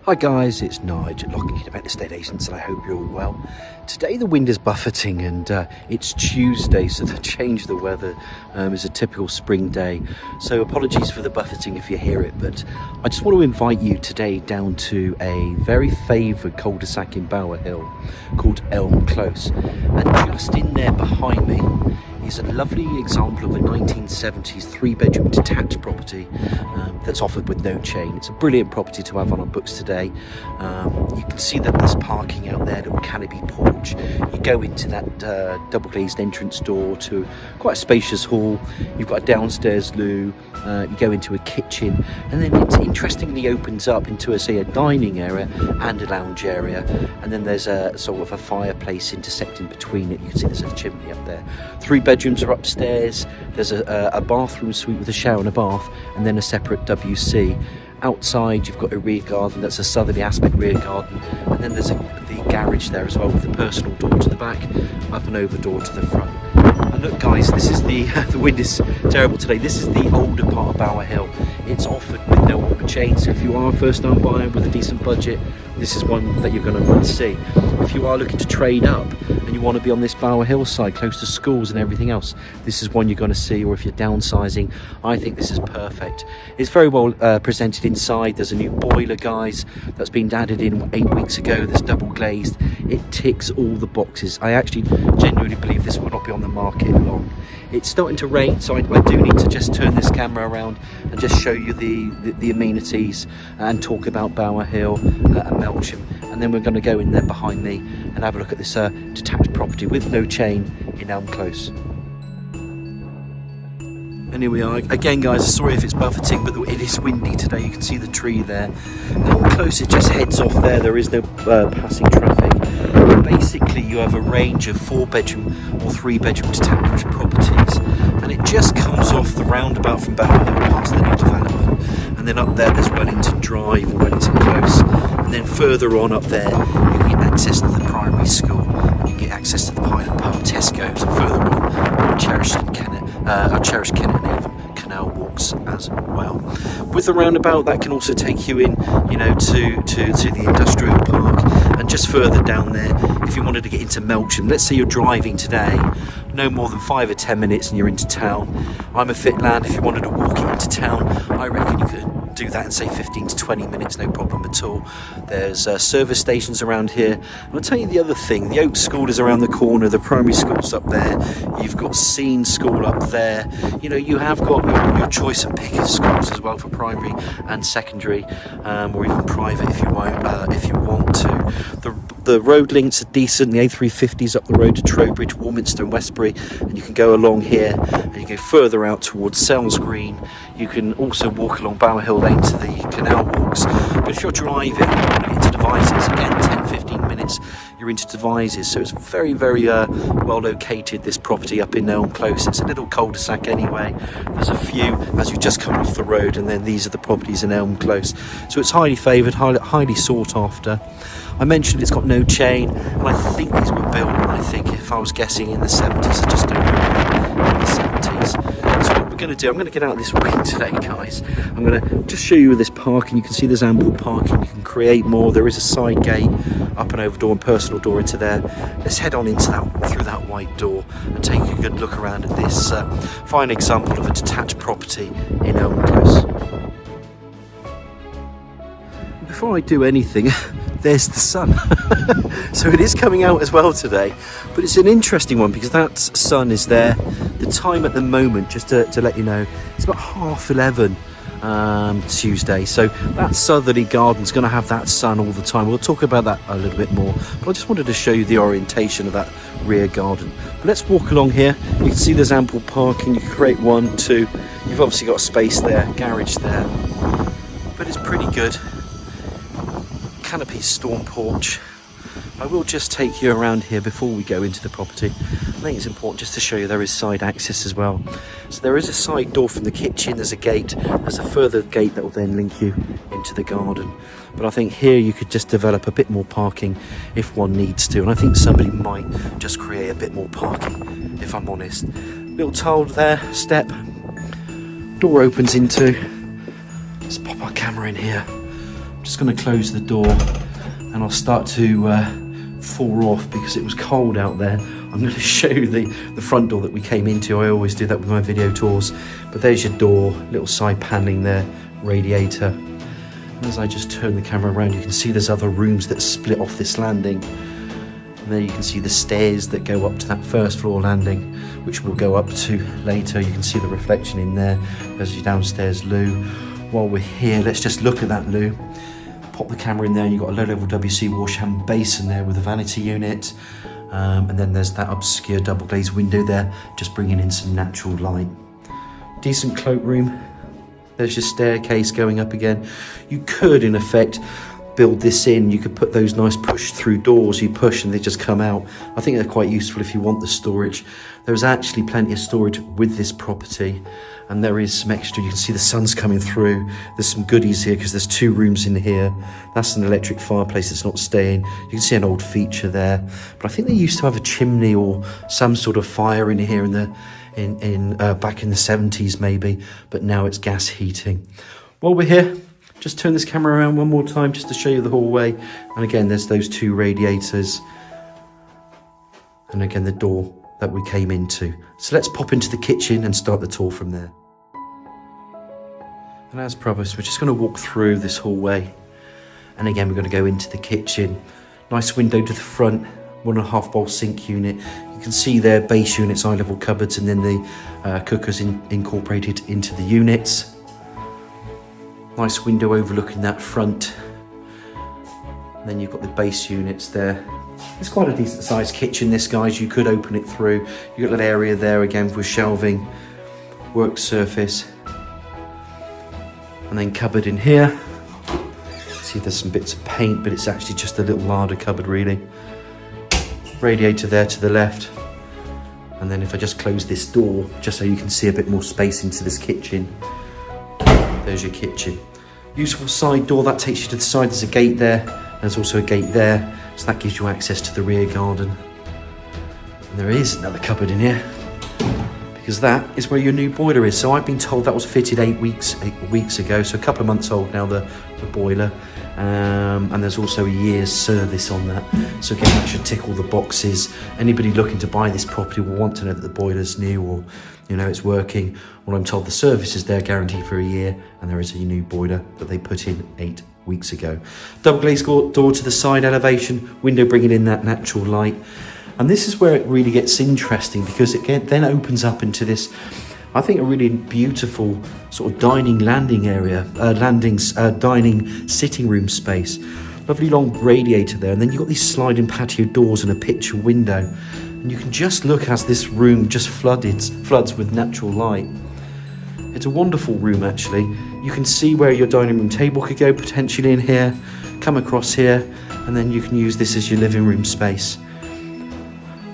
Hi guys, it's Nigel at Lockheed Event Estate Agents and I hope you're all well. Today the wind is buffeting and it's Tuesday, so they changed the weather. It's a typical spring day, so apologies for the buffeting if you hear it, but I just want to invite you today down to a very favoured cul-de-sac in Bowerhill called Elm Close, and just in there behind me is a lovely example of a 1970s 3-bedroom detached property that's offered with no chain. It's a brilliant property to have on our books today. You can see that there's parking out there, little canopy porch. You go into that double glazed entrance door to quite a spacious hall. You've got a downstairs loo. You go into a kitchen, and then it interestingly opens up into a dining area and a lounge area, and then there's a sort of a fireplace intersecting between it. You can see there's a chimney up there. 3 bedrooms are upstairs. There's a bathroom suite with a shower and a bath, and then a separate WC. Outside you've got a rear garden, that's a southerly aspect rear garden, and then there's the garage there as well with a personal door to the back, up and over door to the front. And look guys, this is the wind is terrible today. This is the older part of Bowerhill. It's offered with no older chain, so if you are a first time buyer with a decent budget, this is one that you're going to want to see. If you are looking to trade up and you want to be on this Bowerhill side close to schools and everything else, this is one you're going to see. Or if you're downsizing, I think this is perfect. It's very well presented inside. There's a new boiler guys that's been added in 8 weeks ago. There's double glazed. It ticks all the boxes. I actually genuinely believe this will not be on the market long. It's starting to rain, so I do need to just turn this camera around and just show you the amenities and talk about Bowerhill and Melksham, and then we're going to go in there behind me and have a look at this detached property with no chain in Elm Close. And here we are again guys. Sorry if it's buffeting, but it is windy today. You can see the tree there. Elm Close, it just heads off there is no passing traffic. Basically you have a range of 4-bedroom or 3-bedroom detached properties, and it just comes off the roundabout from Bowerhill past the new development, and then up there's Wellington Drive or Wellington Close, and then further on up there you can get access to the primary school, and you can get access to the pilot pub, Tesco's, and further on cherished Kennet and Avon canal walks as well. With the roundabout, that can also take you in, you know, to the industrial park, and just further down there, if you wanted to get into Melksham, let's say you're driving today, no more than 5 or 10 minutes and you're into town. I'm a fit lad. If you wanted to walk it into town, I reckon you could do that in say 15 to 20 minutes, no problem at all. There's service stations around here, and I'll tell you the other thing, the Oak School is around the corner, the primary school's up there, you've got Scene School up there, you know, you have got your choice of pick of schools as well for primary and secondary, or even private if you want to. The road links are decent. The A350's up the road to Trowbridge, Warminster and Westbury, and you can go along here and you go further out towards Sells Green. You can also walk along Bowerhill Lane to the canal walks, but if you're driving into Devizes, again 10-15 minutes you're into Devizes, so it's very well located, this property up in Elm Close. It's a little cul-de-sac anyway. There's a few as you just come off the road, and then these are the properties in Elm Close, so it's highly favoured, highly sought after. I mentioned it's got no chain, and I think these were built, I think if I was guessing, in the 70s. I just don't know, in the 70s. So what we're going to do, I'm going to get out of this wind today guys. I'm going to just show you this parking. You can see there's ample parking. You can create more. There is a side gate, up and over door and personal door into there. Let's head on into that, through that wide door, and take a good look around at this fine example of a detached property in Elm Close. Before I do anything, there's the sun. So it is coming out as well today, but it's an interesting one because that sun is there. The time at the moment, just to let you know, it's about 11:30 Tuesday, so that southerly garden's going to have that sun all the time. We'll talk about that a little bit more, but I just wanted to show you the orientation of that rear garden. But let's walk along here. You can see there's ample parking. You can create 1, 2. You've obviously got a space there, garage there, but it's pretty good. Canopy storm porch. I will just take you around here before we go into the property. I think it's important just to show you there is side access as well. So there is a side door from the kitchen, there's a gate, there's a further gate that will then link you into the garden. But I think here you could just develop a bit more parking if one needs to, and I think somebody might just create a bit more parking, if I'm honest. Little tiled there, step, door opens into, let's pop our camera in here. just going to close the door and I'll start to thaw off because it was cold out there. I'm going to show you the front door that we came into. I always do that with my video tours. But there's your door, little side paneling there, radiator. And as I just turn the camera around, you can see there's other rooms that split off this landing. And there you can see the stairs that go up to that first floor landing, which we'll go up to later. You can see the reflection in there. There's your downstairs loo. While we're here, let's just look at that loo. Pop the camera in there, you've got a low-level WC wash hand basin there with a vanity unit. And then there's that obscure double glazed window there, just bringing in some natural light. Decent cloakroom. There's your staircase going up again. You could, in effect, build this in. You could put those nice push-through doors. You push and they just come out. I think they're quite useful if you want the storage. There's actually plenty of storage with this property. And there is some extra. You can see the sun's coming through. There's some goodies here because there's 2 rooms in here. That's an electric fireplace that's not staying. You can see an old feature there. But I think they used to have a chimney or some sort of fire in here back in the 70s maybe. But now it's gas heating. While we're here, just turn this camera around one more time just to show you the hallway. And again, there's those 2 radiators. And again, the door that we came into. So let's pop into the kitchen and start the tour from there. And as promised, we're just going to walk through this hallway. And again, we're going to go into the kitchen. Nice window to the front, 1.5 bowl sink unit. You can see there base units, eye level cupboards, and then the cookers incorporated into the units. Nice window overlooking that front. And then you've got the base units there. It's quite a decent sized kitchen this, guys. You could open it through. You've got that area there again with shelving, work surface. And then cupboard in here. See there's some bits of paint, but it's actually just a little larder cupboard really. Radiator there to the left. And then if I just close this door, just so you can see a bit more space into this kitchen. There's your kitchen. Useful side door, that takes you to the side. There's a gate there. There's also a gate there. So that gives you access to the rear garden. And there is another cupboard in here, because that is where your new boiler is. So I've been told that was fitted 8 weeks ago, so a couple of months old now, the boiler. And there's also a year's service on that. So again, that should tick all the boxes. Anybody looking to buy this property will want to know that the boiler's new, or it's working. Well, I'm told the service is there guaranteed for a year, and there is a new boiler that they put in 8 weeks ago. Double glazed door to the side elevation, window bringing in that natural light. And this is where it really gets interesting, because it then opens up into this, I think, a really beautiful sort of dining landing area, dining sitting room space. Lovely long radiator there, and then you've got these sliding patio doors and a picture window. And you can just look as this room just floods with natural light. It's a wonderful room actually. You can see where your dining room table could go potentially in here, come across here, and then you can use this as your living room space.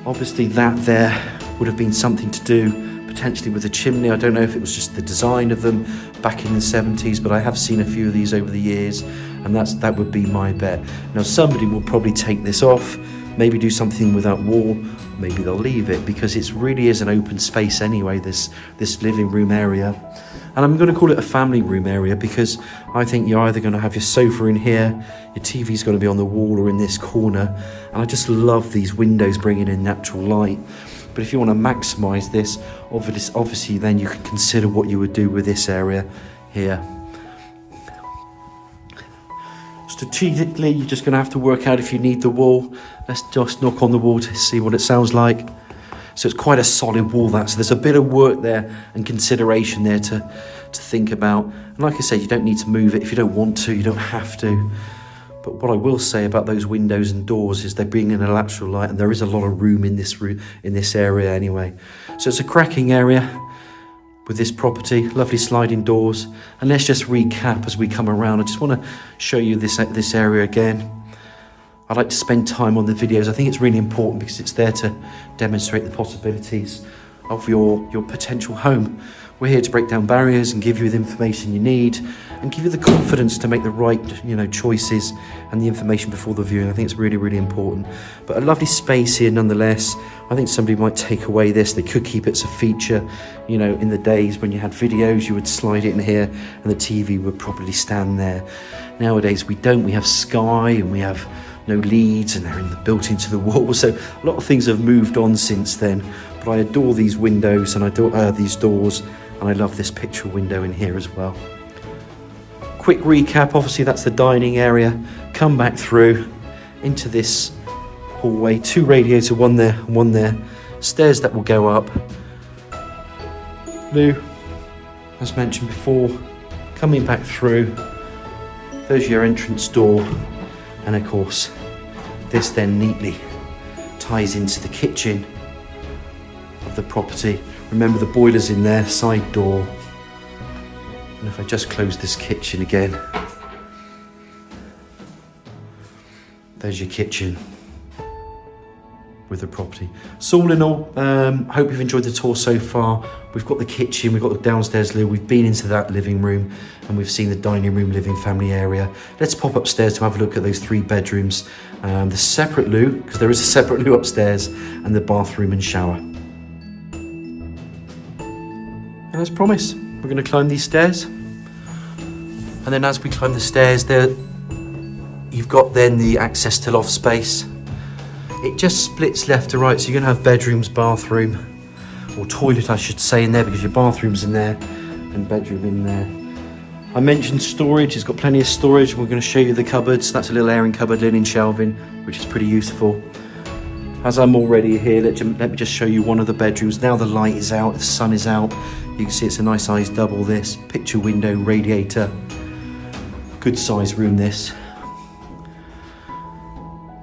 Obviously that there would have been something to do potentially with a chimney. I don't know if it was just the design of them back in the 70s, but I have seen a few of these over the years, and that would be my bet. Now somebody will probably take this off, maybe do something with that wall, maybe they'll leave it, because it really is an open space anyway, this living room area. And I'm going to call it a family room area, because I think you're either going to have your sofa in here, your TV's going to be on the wall or in this corner. And I just love these windows bringing in natural light. But if you want to maximise this, obviously then you can consider what you would do with this area here. Strategically, you're just going to have to work out if you need the wall. Let's just knock on the wall to see what it sounds like. So it's quite a solid wall, that. So there's a bit of work there and consideration there to think about. And like I said, you don't need to move it if you don't want to. You don't have to. But what I will say about those windows and doors is they bring in a natural light, and there is a lot of room in this area anyway. So it's a cracking area with this property, lovely sliding doors. And let's just recap as we come around. I just want to show you this area again. I like to spend time on the videos. I think it's really important because it's there to demonstrate the possibilities of your potential home. We're here to break down barriers and give you the information you need and give you the confidence to make the right, choices and the information before the viewing. I think it's really, really important. But a lovely space here nonetheless. I think somebody might take away this. They could keep it as a feature. In the days when you had videos, you would slide it in here and the TV would probably stand there. Nowadays we don't. We have Sky and we have no leads and they're built into the wall. So a lot of things have moved on since then. But I adore these windows and I adore these doors. And I love this picture window in here as well. Quick recap, obviously that's the dining area. Come back through into this hallway. 2 radiators, one there and one there. Stairs that will go up. Loo, as mentioned before, coming back through. There's your entrance door. And of course, this then neatly ties into the kitchen of the property. Remember the boiler's in there, side door. And if I just close this kitchen again, there's your kitchen with the property. So all in all, hope you've enjoyed the tour so far. We've got the kitchen, we've got the downstairs loo, we've been into that living room and we've seen the dining room, living family area. Let's pop upstairs to have a look at those 3 bedrooms. The separate loo, because there is a separate loo upstairs, and the bathroom and shower. And as promised, we're going to climb these stairs. And then as we climb the stairs there, you've got then the access to loft space. It just splits left to right, so you're going to have bedrooms, bathroom, or toilet I should say in there, because your bathroom's in there and bedroom in there. I mentioned storage, it's got plenty of storage. We're going to show you the cupboards. That's a little airing cupboard, linen shelving, which is pretty useful. As I'm already here, let me just show you one of the bedrooms. Now the light is out, the sun is out. You can see it's a nice sized double this. Picture window, radiator. Good sized room this.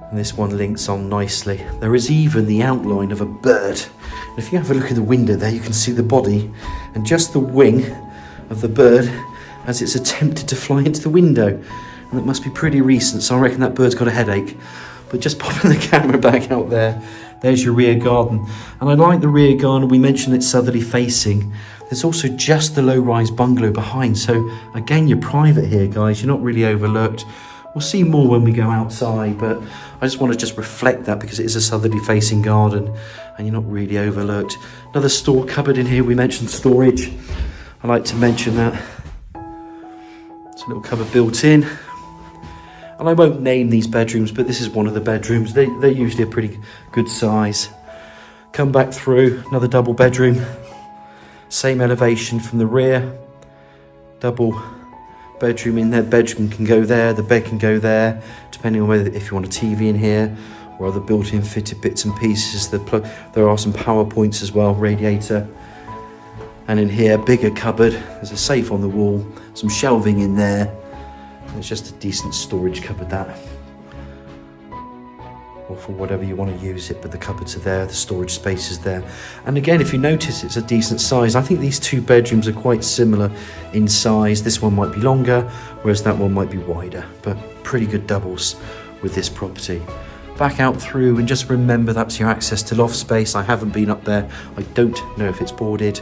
And this one links on nicely. There is even the outline of a bird. And if you have a look in the window there, you can see the body and just the wing of the bird as it's attempted to fly into the window. And that must be pretty recent, so I reckon that bird's got a headache. But just popping the camera back out there, there's your rear garden. And I like the rear garden. We mentioned it's southerly facing. There's also just the low-rise bungalow behind. So again, you're private here, guys. You're not really overlooked. We'll see more when we go outside, but I just want to just reflect that because it is a southerly facing garden and you're not really overlooked. Another store cupboard in here. We mentioned storage. I like to mention that. It's a little cupboard built in. And I won't name these bedrooms, but this is one of the bedrooms. They're usually a pretty good size. Come back through, another double bedroom. Same elevation from the rear. Double bedroom in there. Bedroom can go there, the bed can go there, depending on whether if you want a TV in here or other built-in fitted bits and pieces. There are some power points as well, radiator. And in here, bigger cupboard. There's a safe on the wall, some shelving in there. It's just a decent storage cupboard, that, or for whatever you want to use it, but the cupboards are there, the storage space is there. And again, if you notice, it's a decent size. I think these 2 bedrooms are quite similar in size. This one might be longer, whereas that one might be wider, but pretty good doubles with this property. Back out through, and just remember that's your access to loft space. I haven't been up there. I don't know if it's boarded.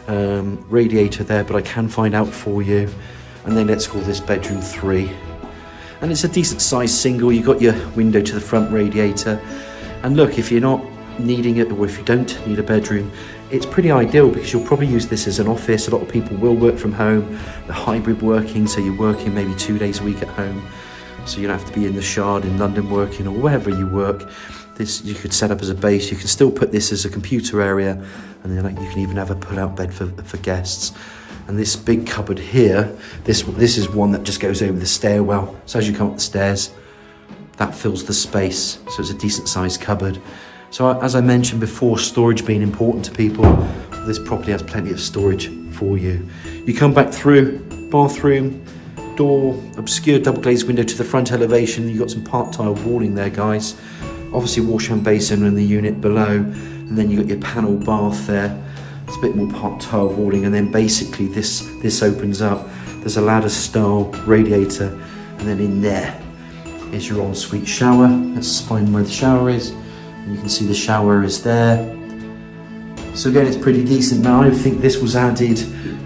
Radiator there, but I can find out for you. And then let's call this bedroom 3. And it's a decent sized single. You've got your window to the front, radiator. And look, if you're not needing it, or if you don't need a bedroom, it's pretty ideal because you'll probably use this as an office. A lot of people will work from home. The hybrid working, so you're working maybe 2 days a week at home. So you don't have to be in the Shard in London working, or wherever you work. This you could set up as a base. You can still put this as a computer area, and then you can even have a pull-out bed for guests. And this big cupboard here, this is one that just goes over the stairwell. So as you come up the stairs, that fills the space. So it's a decent sized cupboard. So as I mentioned before, storage being important to people, this property has plenty of storage for you. You come back through, bathroom, door, obscure double glazed window to the front elevation. You've got some part tile walling there, guys. Obviously wash hand basin and the unit below. And then you've got your panel bath there. It's a bit more part tile walling, and then basically this opens up. There's a ladder style radiator, and then in there is your ensuite shower. Let's find where the shower is. And you can see the shower is there. So again, it's pretty decent. Now, I think this was added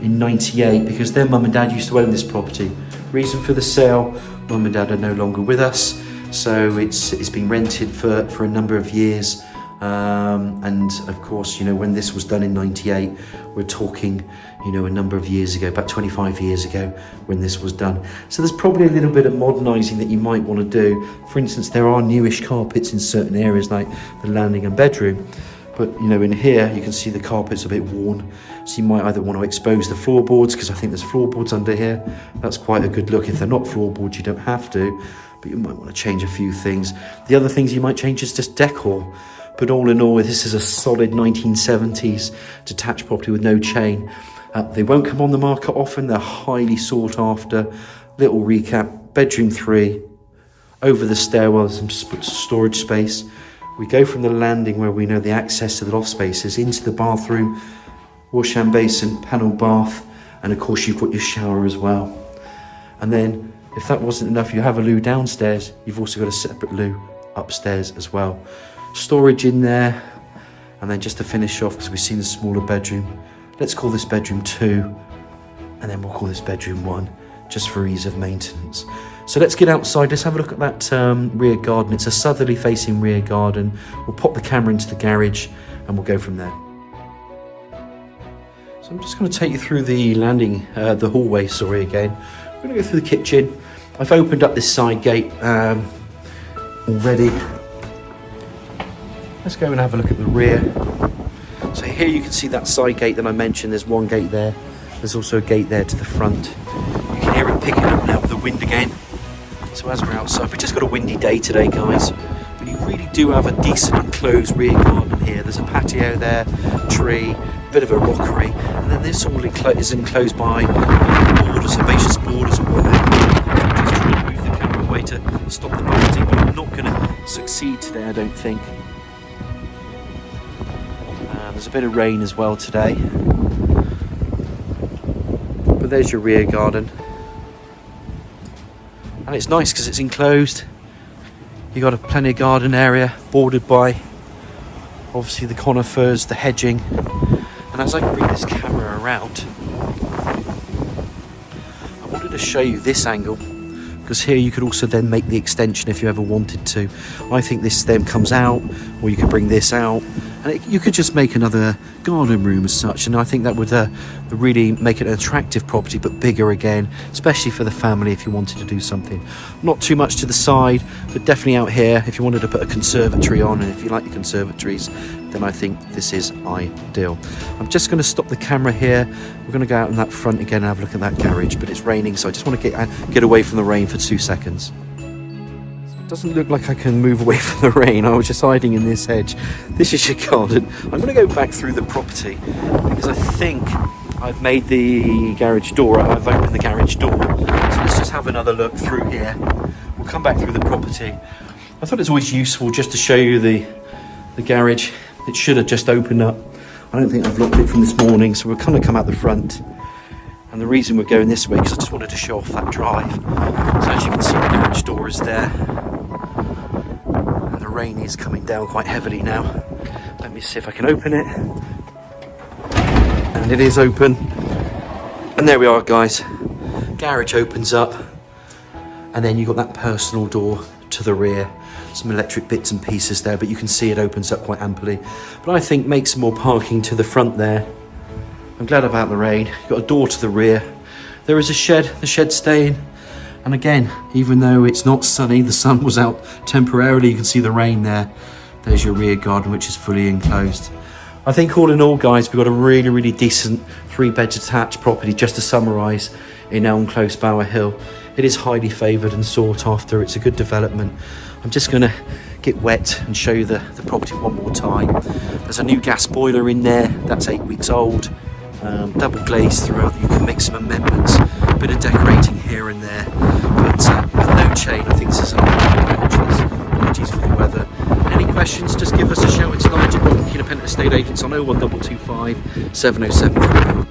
in 98 because their mum and dad used to own this property. Reason for the sale, mum and dad are no longer with us, so it's been rented for a number of years. And of course, you know, when this was done in 98, we're talking, you know, a number of years ago, about 25 years ago when this was done. So there's probably a little bit of modernising that you might want to do. For instance, there are newish carpets in certain areas like the landing and bedroom. But, you know, in here, you can see the carpet's a bit worn. So you might either want to expose the floorboards, because I think there's floorboards under here. That's quite a good look. If they're not floorboards, you don't have to, but you might want to change a few things. The other things you might change is just decor. But all in all, this is a solid 1970s detached property with no chain. They won't come on the market often. They're highly sought after. Little recap, bedroom 3, over the stairwell, some storage space. We go from the landing where we know the access to the loft spaces into the bathroom, wash and basin, panel bath, and of course you've got your shower as well. And then if that wasn't enough, you have a loo downstairs. You've also got a separate loo upstairs as well. Storage in there. And then just to finish off, because we've seen the smaller bedroom, let's call this bedroom 2, and then we'll call this bedroom 1, just for ease of maintenance. So let's get outside, let's have a look at that rear garden. It's a southerly facing rear garden. We'll pop the camera into the garage and we'll go from there. So I'm just going to take you through the landing, the hallway, again. We're going to go through the kitchen. I've opened up this side gate already. Let's go and have a look at the rear. So here you can see that side gate that I mentioned. There's one gate there. There's also a gate there to the front. You can hear it picking up now with the wind again. So as we're outside, we've just got a windy day today, guys. But you really do have a decent enclosed rear garden here. There's a patio there, tree, bit of a rockery, and then this all is enclosed by borders, spacious borders and whatnot. I'm just trying to move the camera away to stop the buffeting, but I'm not going to succeed today, I don't think. There's a bit of rain as well today. But there's your rear garden. And it's nice because it's enclosed. You've got a plenty of garden area bordered by obviously the conifers, the hedging. And as I bring this camera around, I wanted to show you this angle, because here you could also then make the extension if you ever wanted to. I think this then comes out, or you could bring this out, and you could just make another garden room as such. And I think that would really make it an attractive property, but bigger again, especially for the family if you wanted to do something. Not too much to the side, but definitely out here if you wanted to put a conservatory on, and if you like your conservatories, then I think this is ideal. I'm just going to stop the camera here. We're going to go out in that front again and have a look at that garage, but it's raining, so I just want to get away from the rain for 2 seconds. It doesn't look like I can move away from the rain. I was just hiding in this hedge. This is your garden. I'm going to go back through the property because I think I've made the garage door. I've opened the garage door. So let's just have another look through here. We'll come back through the property. I thought it's always useful just to show you the garage. It should have just opened up. I don't think I've locked it from this morning, so we'll kind of come out the front. And the reason we're going this way, because I just wanted to show off that drive. So as you can see, the garage door is there. And the rain is coming down quite heavily now. Let me see if I can open it. And it is open. And there we are, guys. Garage opens up. And then you've got that personal door to the rear. Some electric bits and pieces there, but you can see it opens up quite amply. But I think make some more parking to the front there. I'm glad about the rain. You've got a door to the rear. There is a shed, the shed's staying. And again, even though it's not sunny, the sun was out temporarily, you can see the rain there. There's your rear garden, which is fully enclosed. I think all in all, guys, we've got a really, really decent 3-bed detached property, just to summarise, in Elm Close, Bowerhill. It is highly favoured and sought after. It's a good development. I'm just going to get wet and show you the property one more time. There's a new gas boiler in there. That's 8 weeks old. Double glazed throughout. You can make some amendments. A bit of decorating here and there. But with no chain, I think this is apologies for the weather. Any questions, just give us a shout. It's Nigel, Kennet and Avon Estate Agents on 01225 707.